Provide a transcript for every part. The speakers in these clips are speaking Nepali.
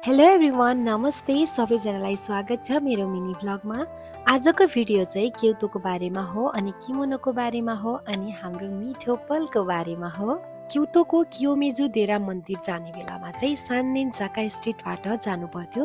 हेलो एभ्रिवान, नमस्ते सबैजनालाई स्वागत छ मेरो मिनी भ्लगमा। आजको भिडियो चाहिँ क्योतोको बारेमा हो अनि किमोनोको बारेमा हो अनि हाम्रो मिठो पलको बारेमा हो। क्योतोको कियोमिजु देरा मन्दिर जाने बेलामा चाहिँ सान्नेन साका स्ट्रिटबाट जानु पर्थ्यो।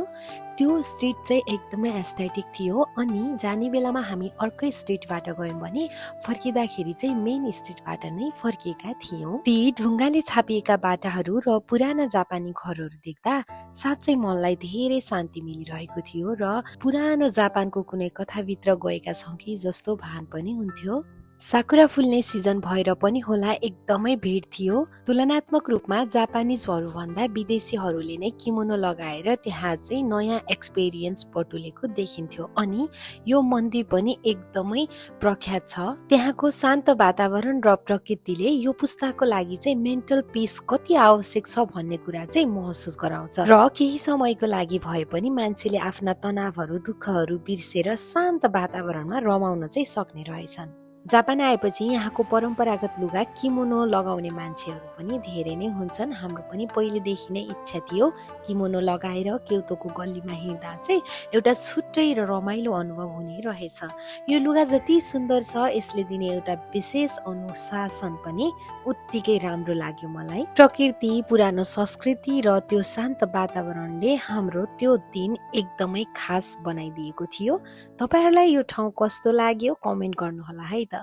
त्यो स्ट्रिट चाहिँ एकदमै एस्थेटिक थियो अनि जाने बेलामा हामी अर्कै स्ट्रिटबाट गयौँ भने फर्किँदाखेरि चाहिँ मेन स्ट्रिटबाट नै फर्किएका थियौँ। ती ढुङ्गाले छापिएका बाटाहरू र पुराना जापानी घरहरू देख्दा साँच्चै मनलाई धेरै शान्ति मिलिरहेको थियो र पुरानो जापानको कुनै कथाभित्र गएका छौँ कि जस्तो भान पनि हुन्थ्यो। साकुरा फुल्ने सिजन भएर पनि होला एकदमै भिड थियो। तुलनात्मक रूपमा जापानिजहरू भन्दा विदेशीहरूले नै किमोनो लगाएर त्यहाँ चाहिँ नयाँ एक्सपिरियन्स बटुलेको देखिन्थ्यो अनि यो मन्दिर पनि एकदमै प्रख्यात छ। त्यहाँको शान्त वातावरण र प्रकृतिले यो पुस्ताको लागि चाहिँ मेन्टल पिस कति आवश्यक छ भन्ने कुरा चाहिँ महसुस गराउँछ र केही समयको लागि भए पनि मान्छेले आफ्ना तनावहरू दुःखहरू बिर्सेर शान्त वातावरणमा रमाउन चाहिँ सक्ने रहेछन्। जापान आएपछि यहाँको परम्परागत लुगा किमोनो लगाउने मान्छेहरू पनि धेरै नै हुन्छन्। हाम्रो पनि पहिलेदेखि नै इच्छा थियो किमोनो लगाएर क्योतोको गल्लीमा हिँड्दा चाहिँ एउटा छुट्टै र रमाइलो अनुभव हुने रहेछ। यो लुगा जति सुन्दर छ यसले दिने एउटा विशेष अनुशासन पनि उत्तिकै राम्रो लाग्यो मलाई। प्रकृति, पुरानो संस्कृति र त्यो शान्त वातावरणले हाम्रो त्यो दिन एकदमै खास बनाइदिएको थियो। तपाईहरुलाई यो ठाउँ कस्तो लाग्यो कमेन्ट गर्नुहोला है त।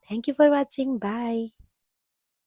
Thank you for watching. Bye.